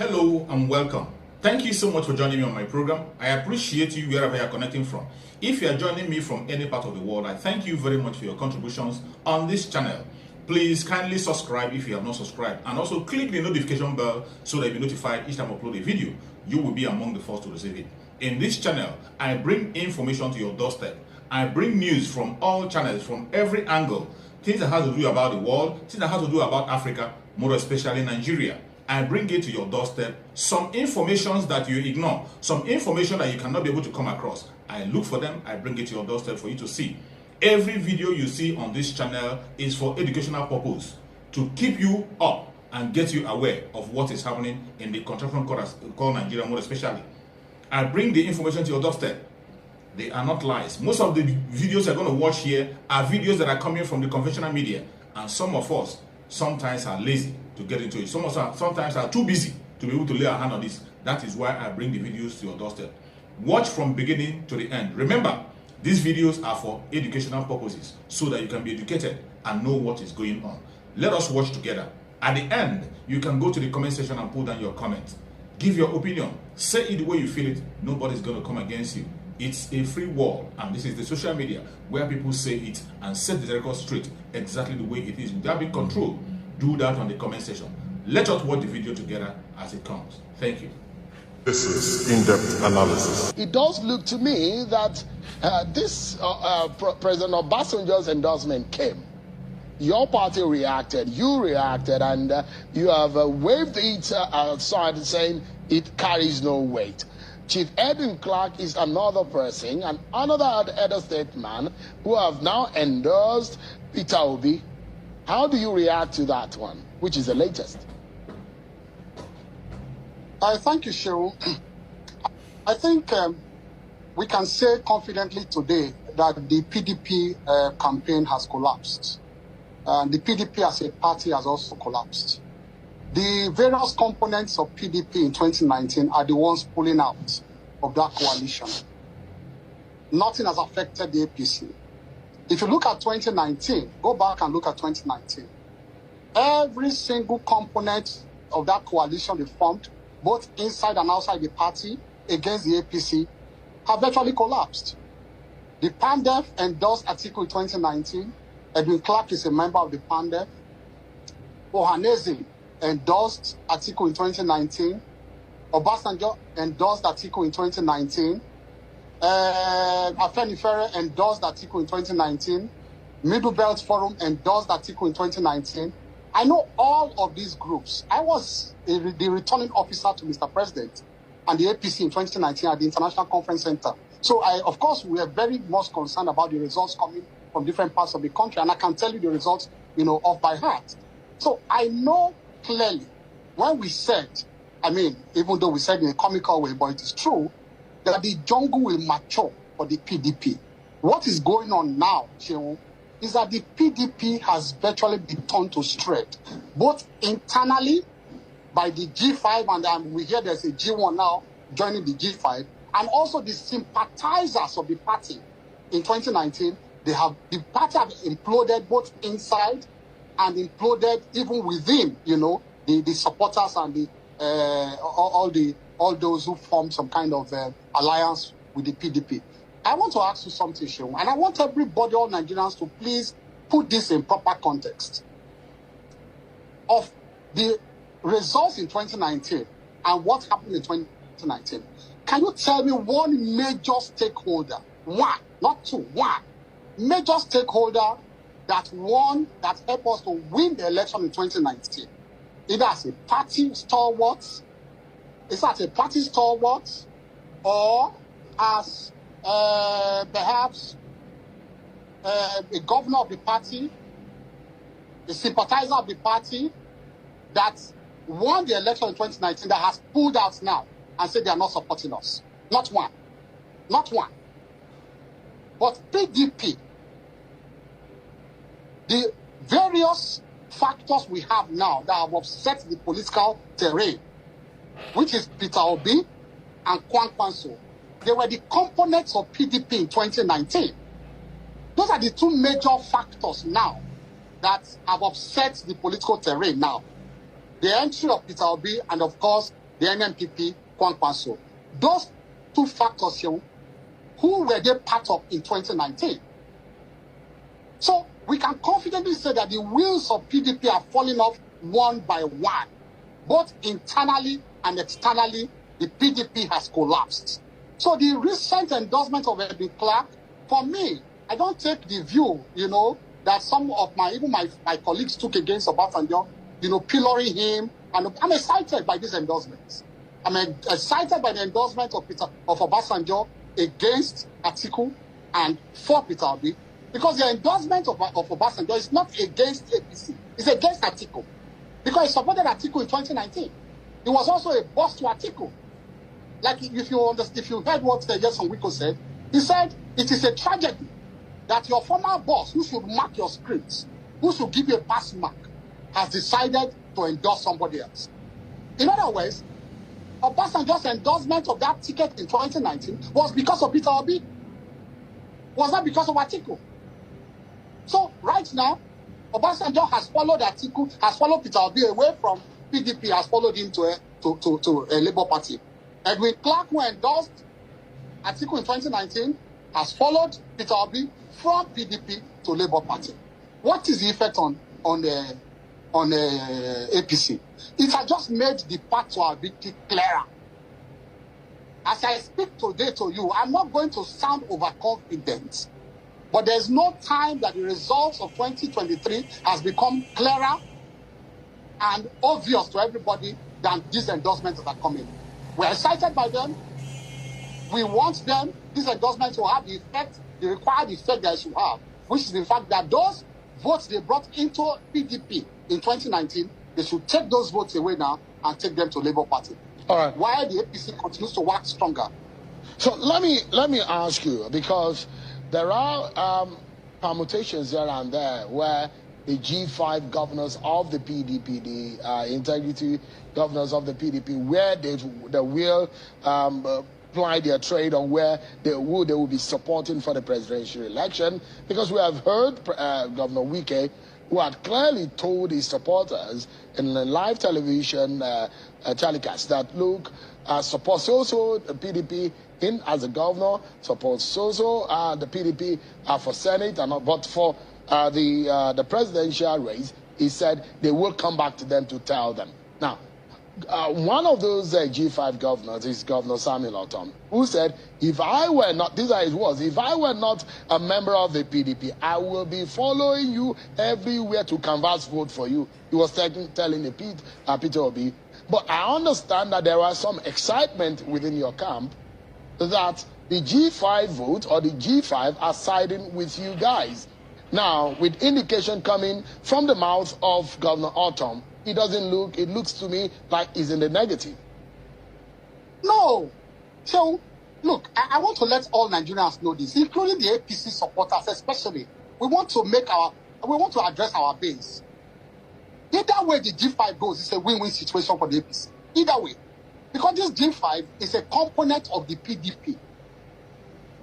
Hello and welcome. Thank you so much for joining me on my program. I appreciate you wherever you're connecting from. If you're joining me from any part of the world, I thank you very much for your contributions on this channel. Please kindly subscribe if you have not subscribed, and also click the notification bell so that you'll be notified each time I upload a video. You will be among the first to receive it. In this channel, I bring information to your doorstep. I bring news from all channels, from every angle. Things that have to do about the world, things that have to do about Africa, more especially Nigeria. I bring it to your doorstep, some information that you ignore, some information that you cannot be able to come across. I look for them, I bring it to your doorstep for you to see. Every video you see on this channel is for educational purpose, to keep you up and get you aware of what is happening in the contraction called Nigeria, more especially. I bring the information to your doorstep. They are not lies. Most of the videos you're going to watch here are videos that are coming from the conventional media, and some of us sometimes are lazy to get into it. Some of us sometimes are too busy to be able to lay our hand on this. That is why I bring the videos to your doorstep. Watch from beginning to the end. Remember, these videos are for educational purposes, so that you can be educated and know what is going on. Let us watch together. At the end, you can go to the comment section and put down your comment. Give your opinion. Say it the way you feel it. Nobody's going to come against you. It's a free world, and this is the social media where people say it and set the record straight exactly the way it is without being controlled. Do that on the comment section. Let us watch the video together as it comes. Thank you. This is in-depth analysis. It does look to me that President Obasanjo's endorsement came. Your party reacted, you reacted, and you have waved it aside, saying it carries no weight. Chief Edwin Clark is another person, and another elder statesman who have now endorsed Peter Obi. How do you react to that one, which is the latest? Thank you, Shehu. I think we can say confidently today that the PDP campaign has collapsed. The PDP as a party has also collapsed. The various components of PDP in 2019 are the ones pulling out of that coalition. Nothing has affected the APC. If you look at 2019, go back and look at 2019. Every single component of that coalition they formed, both inside and outside the party, against the APC, have virtually collapsed. The PANDEF endorsed Atiku in 2019. Edwin Clark is a member of the PANDEF. Ohanaeze endorsed Atiku in 2019. Obasanjo endorsed Atiku in 2019. Afenifere endorsed Atiku in 2019. Middle Belt Forum endorsed Atiku in 2019. I know all of these groups. I was the returning officer to Mr. President and the APC in 2019 at the International Conference Center. So, of course, we are very much concerned about the results coming from different parts of the country, and I can tell you the results, off by heart. So I know clearly when we said, even though we said in a comical way, but it is true, that the jungle will mature for the PDP. What is going on now, Shehu, is that the PDP has virtually been turned to straight, both internally by the G5, and we hear there's a G1 now joining the G5, and also the sympathizers of the party in 2019. The party have imploded both inside and imploded even within, the supporters and the all those who form some kind of alliance with the PDP. I want to ask you something, Shehu, and I want everybody, all Nigerians, to please put this in proper context of the results in 2019 and what happened in 2019. Can you tell me one major stakeholder, one, not two, one major stakeholder that helped us to win the election in 2019? Either as a party stalwart, or as perhaps a governor of the party, a sympathizer of the party that won the election in 2019 that has pulled out now and said they are not supporting us. Not one. Not one. But PDP, the various factors we have now that have upset the political terrain, which is Peter Obi and Kwankwanso, they were the components of PDP in 2019. Those are the two major factors now that have upset the political terrain now. The entry of Peter Obi and, of course, the NNPP, Kwankwaso. Those two factors here, who were they part of in 2019? So we can confidently say that the wheels of PDP are falling off one by one. Both internally and externally, the PDP has collapsed. So the recent endorsement of Edwin Clark, for me, I don't take the view, that some of even my colleagues took against Obasanjo, pillorying him. And I'm excited by these endorsements. I'm excited by the endorsement of Obasanjo against Atiku and for Peter Obi, because the endorsement of Obasanjo is not against APC, it's against Atiku. Because he supported Atiku in 2019. He was also a boss to Atiku. Like if you heard what Gerson Wiko said, he said it is a tragedy that your former boss, who should mark your scripts, who should give you a pass mark, has decided to endorse somebody else. In other words, Obasanjo's endorsement of that ticket in 2019 was because of Peter Obi. Was not because of Atiku. So right now, Obasanjo has followed Atiku, has followed Peter Obi away from PDP, has followed him to a Labour Party. Edwin Clark, who endorsed Atiku in 2019, has followed Peter Obi from PDP to Labour Party. What is the effect on the APC? It has just made the path to our victory clearer. As I speak today to you, I'm not going to sound overconfident, but there's no time that the results of 2023 has become clearer and obvious to everybody than these endorsements that are coming. We're excited by them. We want them, these endorsements, to have the effect, the required effect that it should have, which is the fact that those votes they brought into PDP in 2019, they should take those votes away now and take them to Labour Party. All right. While the APC continues to work stronger. So let me ask you, because there are permutations here and there where the G5 governors of the PDP, the integrity governors of the PDP, where they will ply their trade on where they will be supporting for the presidential election, because we have heard Governor Wike, who had clearly told his supporters in a live television telecast that, look, support so the PDP in as a governor, support the PDP for Senate, but for the presidential race, he said they will come back to them to tell them. Now, one of those G5 governors is Governor Samuel Ortom, who said, if I were not, these are his words, if I were not a member of the PDP, I will be following you everywhere to canvass vote for you. He was telling Peter Obi. But I understand that there was some excitement within your camp that the G5 vote or the G5 are siding with you guys. Now, with indication coming from the mouth of Governor Ortom, it looks to me like he's in the negative. No. So, look, I want to let all Nigerians know this, including the APC supporters especially. We want to address our base. Either way the G5 goes, it's a win-win situation for the APC. Either way. Because this G5 is a component of the PDP.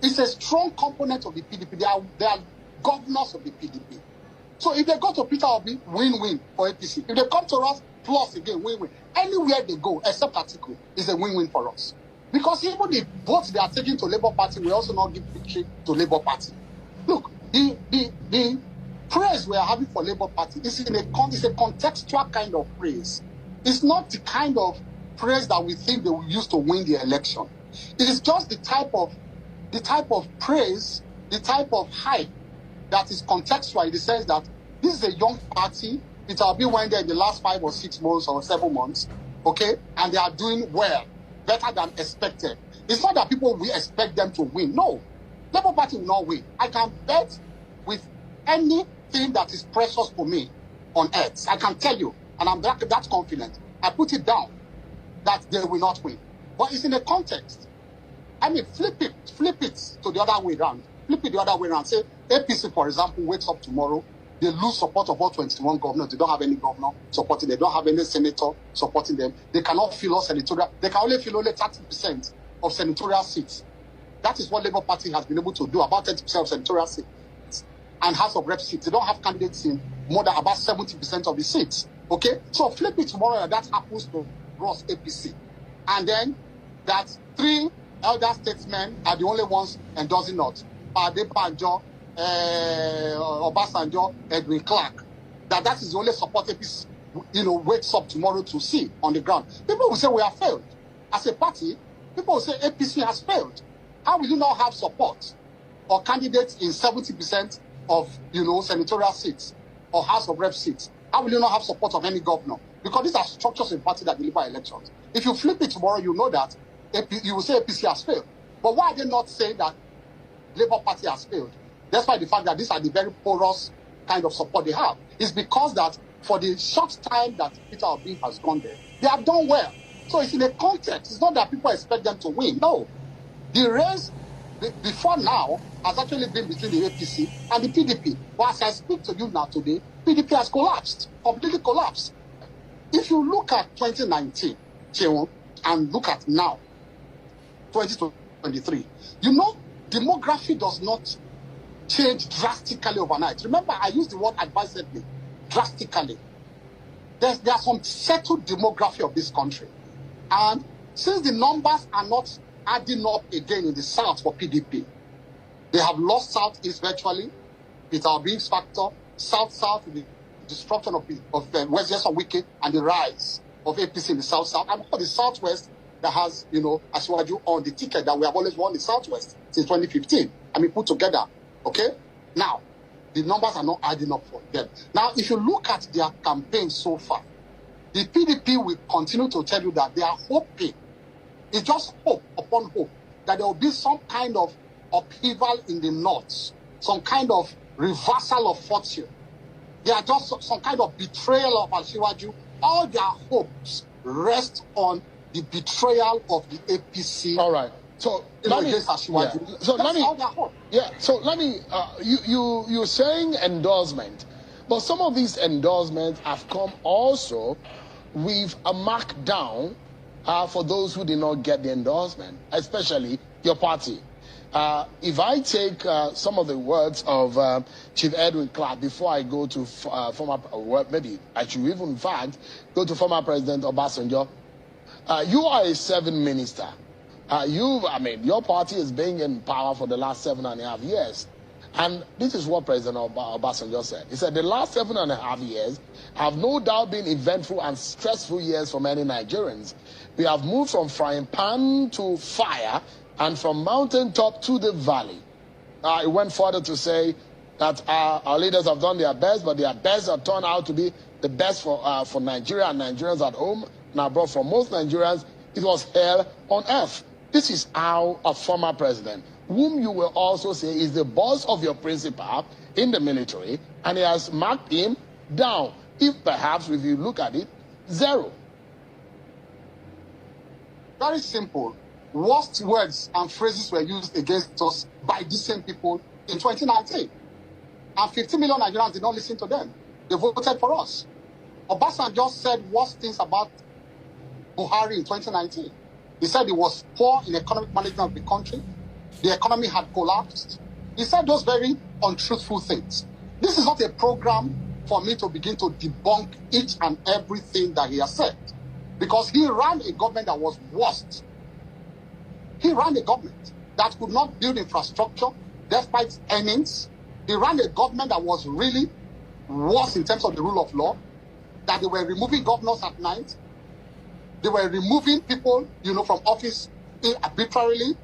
It's a strong component of the PDP. They are governors of the PDP. So if they go to Peter Obi, win-win for APC. If they come to us, plus again, win-win. Anywhere they go, except Atiku, is a win-win for us. Because even the votes they are taking to Labour Party will also not give victory to Labour Party. Look, the praise we are having for Labour Party is a contextual kind of praise. It's not the kind of praise that we think they will use to win the election. It is just the type of praise, the type of hype that is contextual in the sense that this is a young party. Peter Obi went there in the last 5 or 6 months or 7 months, okay? And they are doing well, better than expected. It's not that people will expect them to win. No, Labour Party will not win. I can bet with anything that is precious to me on earth. I can tell you, and I'm that confident. I put it down that they will not win. But it's in a context. I mean, flip it to the other way around. Flip it the other way around. Say, APC, for example, wakes up tomorrow, they lose support of all 21 governors. They don't have any governor supporting them. They don't have any senator supporting them. They cannot fill all senatorial. They can only fill only 30% of senatorial seats. That is what Labour Party has been able to do, about 30% of senatorial seats and House of Rep seats. They don't have candidates in more than about 70% of the seats. Okay? So flip it tomorrow and that happens to Ross APC. and then that 3 elder statesmen are the only ones endorsing us. Adebanjo, Obasanjo, Edwin Clark. That is the only support APC, wakes up tomorrow to see on the ground. People will say we have failed. As a party, people will say APC has failed. How will you not have support or candidates in 70% of, senatorial seats or House of Rep seats? How will you not have support of any governor? Because these are structures in party that deliver elections. If you flip it tomorrow, you know that you will say APC has failed. But why are they not saying that Labour Party has failed? Despite the fact that these are the very porous kind of support they have. It's because that for the short time that Peter Obi has gone there, they have done well. So it's in a context. It's not that people expect them to win. No. The race before now has actually been between the APC and the PDP. But as I speak to you now today, PDP has collapsed, completely collapsed. If you look at 2019, and look at now, 2023, demography does not change drastically overnight. Remember, I used the word advisedly, drastically. There's some settled demography of this country. And since the numbers are not adding up again in the South for PDP, they have lost Southeast virtually. It's our big factor. South-South, the destruction of West Wiki and the rise of APC in the South-South. And for the Southwest that has, Asiwaju on the ticket that we have always won the Southwest since 2015. Put together. Okay? Now, the numbers are not adding up for them. Now, if you look at their campaign so far, the PDP will continue to tell you that they are hoping, it's just hope upon hope, that there will be some kind of upheaval in the North, some kind of reversal of fortune. They are just some kind of betrayal of Asiwaju. All their hopes rest on the betrayal of the APC. All right. So let me. You're saying endorsement, but some of these endorsements have come also with a markdown for those who did not get the endorsement, especially your party. If I take some of the words of Chief Edwin Clark before I go to maybe I should even, in fact, go to former President Obasanjo. You are a 7th minister. Your party has been in power for the last 7.5 years. And this is what President Obasanjo said. He said, the last 7.5 years have no doubt been eventful and stressful years for many Nigerians. We have moved from frying pan to fire and from mountaintop to the valley. It went further to say that our leaders have done their best, but their best have turned out to be the best for Nigeria and Nigerians at home and abroad. For most Nigerians, it was hell on earth. This is how a former president, whom you will also say is the boss of your principal in the military, and he has marked him down. If perhaps, if you look at it, 0. Very simple. Worst words and phrases were used against us by these same people in 2019. And 50 million Nigerians did not listen to them. They voted for us. Obasanjo said worse things about Buhari in 2019. He said he was poor in economic management of the country. The economy had collapsed. He said those very untruthful things. This is not a program for me to begin to debunk each and everything that he has said. Because he ran a government that was worst. He ran a government that could not build infrastructure despite earnings. He ran a government that was really worse in terms of the rule of law, that they were removing governors at night. They were removing people, from office arbitrarily.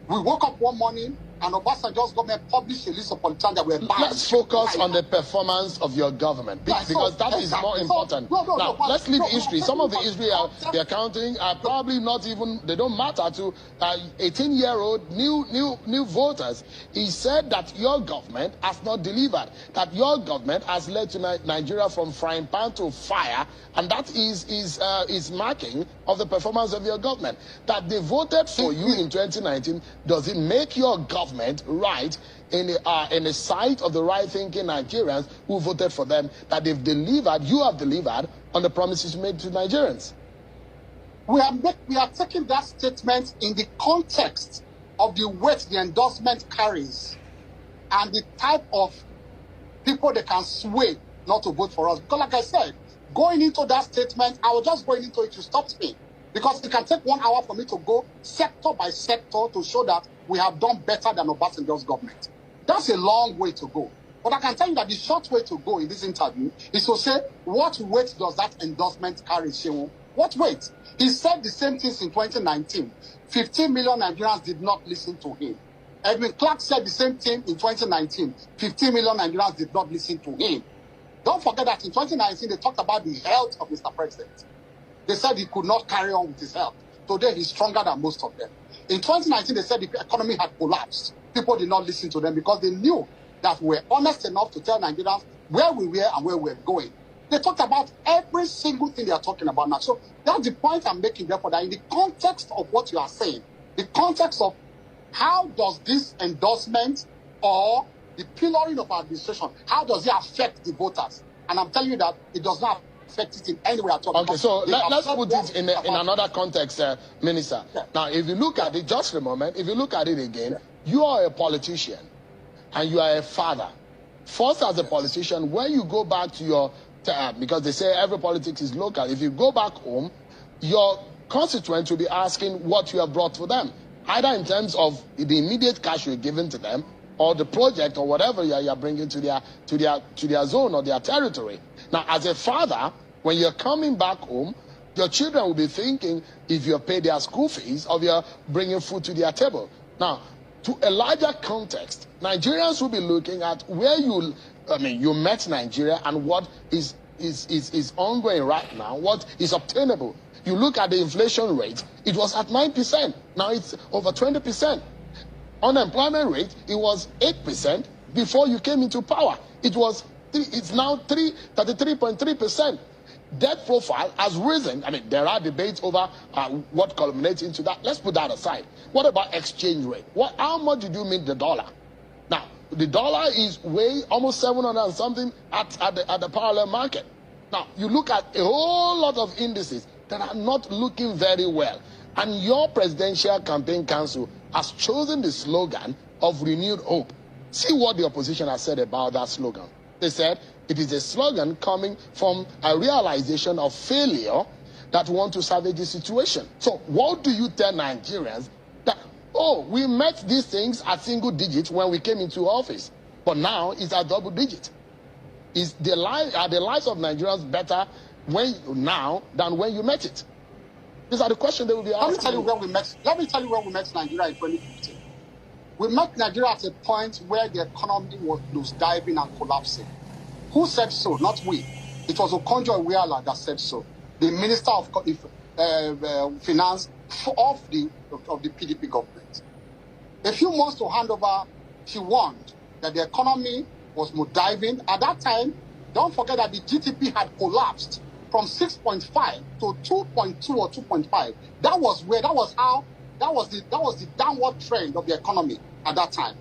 We woke up one morning and Obasanjo's government published a list of politicians that were banned. Let's focus on the performance of your government, because that is more important. Now, let's leave history. Some of the history they're counting are probably not even, they don't matter to 18-year-old new voters. He said that your government has not delivered, that your government has led to Nigeria from frying pan to fire, and that is marking of the performance of your government. That they voted for you in 2019, does it make your government right in the sight of the right-thinking Nigerians who voted for them, that they've delivered, you have delivered on the promises made to Nigerians? We are taking that statement in the context of the weight the endorsement carries and the type of people they can sway not to vote for us. Because like I said, going into that statement, I was just going into it, you stopped me. Because it can take 1 hour for me to go sector by sector to show that we have done better than Obasanjo's government. That's a long way to go. But I can tell you that the short way to go in this interview is to say, what weight does that endorsement carry, Shehu? What weight? He said the same things in 2019. 15 million Nigerians did not listen to him. Edwin Clark said the same thing in 2019. 15 million Nigerians did not listen to him. Don't forget that in 2019, they talked about the health of Mr. President. They said he could not carry on with his health. Today, he's stronger than most of them. In 2019, they said the economy had collapsed. People did not listen to them because they knew that we were honest enough to tell Nigerians where we were and where we were going. They talked about every single thing they are talking about now. So that's the point I'm making, therefore, that in the context of what you are saying, the context of how does this endorsement or the pillaring of our administration, how does it affect the voters? And I'm telling you that it does not affect it in any way at all. Okay, so let's put it in another context, Minister. Yeah. Now, if you look at it, just a moment, if you look at it again, you are a politician and you are a father. First, as a politician, when you go back to your, because they say every politics is local, if you go back home, your constituents will be asking what you have brought for them, either in terms of the immediate cash you're giving to them, or the project or whatever you're bringing to their zone or their territory. Now, as a father, when you're coming back home, your children will be thinking if you pay their school fees or you're bringing food to their table. Now, to a larger context, Nigerians will be looking at where you met Nigeria and what is ongoing right now, what is obtainable. You look at the inflation rate, it was at 9%. Now it's over 20%. Unemployment rate, it was 8% before you came into power. It's now 33.3%. Debt profile has risen. I mean, there are debates over what culminates into that. Let's put that aside. What about exchange rate? How much did you meet the dollar? Now, the dollar is way almost 700 and something at the parallel market. Now, you look at a whole lot of indices that are not looking very well. And your presidential campaign council has chosen the slogan of renewed hope. See what the opposition has said about that slogan. They said it is a slogan coming from a realization of failure that want to salvage the situation. So what do you tell Nigerians that, oh, we met these things at single digits when we came into office, but now it's at double digit? Are the lives of Nigerians better now than when you met it? These are the questions they will be asking. Let me tell you where we met Nigeria in 2015. We met Nigeria at a point where the economy was diving and collapsing. Who said so? Not we. It was Okonjo-Iweala that said so. The Minister of Finance of the PDP government. A few months to hand over, she warned that the economy was diving. At that time, don't forget that the GDP had collapsed from 6.5 to 2.2 or 2.5. That was the downward trend of the economy at that time.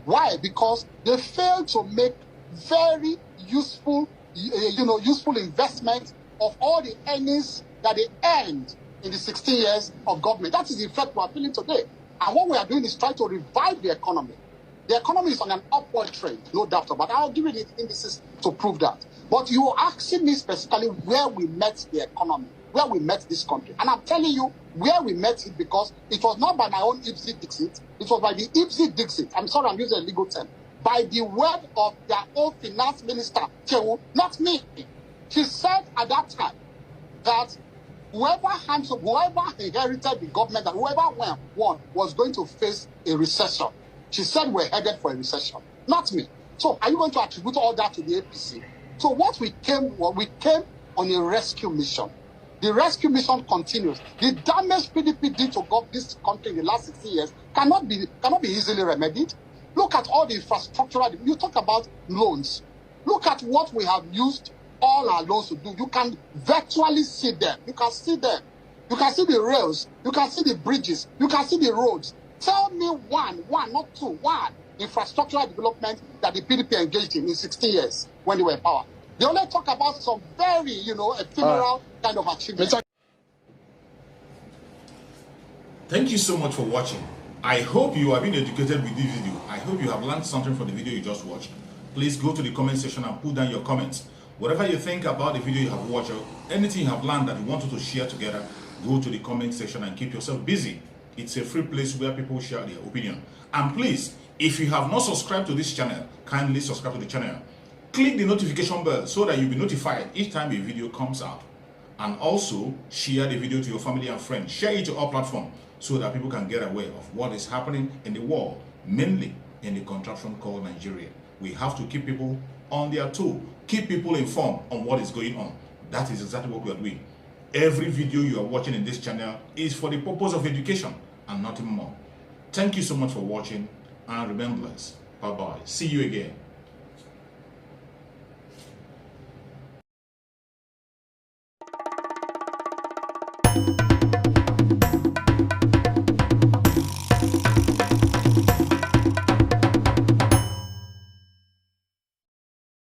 Why? Because they failed to make very useful investment of all the earnings that they earned in the 16 years of government. That is the effect we are feeling today. And what we are doing is trying to revive the economy. The economy is on an upward trend, no doubt about it. I'll give you the indices to prove that. But you are asking me specifically where we met the economy, where we met this country. And I'm telling you where we met it, because it was not by my own Ipsy-Dixit. It was by the Ipsy-Dixit. I'm sorry, I'm using a legal term. By the word of their own finance minister, Chewu, not me. She said at that time that whoever inherited the government and whoever won was going to face a recession. She said we're headed for a recession, not me. So are you going to attribute all that to the APC? So what we came on a rescue mission. The rescue mission continues. The damage PDP did to this country in the last 60 years cannot be easily remedied. Look at all the infrastructural. You talk about loans. Look at what we have used all our loans to do. You can virtually see them. You can see them. You can see the rails. You can see the bridges. You can see the roads. Tell me one, not two, one infrastructural development that the PDP engaged in 16 years when they were in power. They only talk about some very, ephemeral kind of achievements. Thank you so much for watching. I hope you have been educated with this video. I hope you have learned something from the video you just watched. Please go to the comment section and put down your comments. Whatever you think about the video you have watched, or anything you have learned that you wanted to share together, go to the comment section and keep yourself busy. It's a free place where people share their opinion. And please, if you have not subscribed to this channel, kindly subscribe to the channel. Click the notification bell so that you'll be notified each time a video comes out. And also, share the video to your family and friends. Share it to all platforms so that people can get aware of what is happening in the world, mainly in the contraption called Nigeria. We have to keep people on their toe, keep people informed on what is going on. That is exactly what we are doing. Every video you are watching in this channel is for the purpose of education and nothing more. Thank you so much for watching, and remember blessed. Bye-bye. See you again.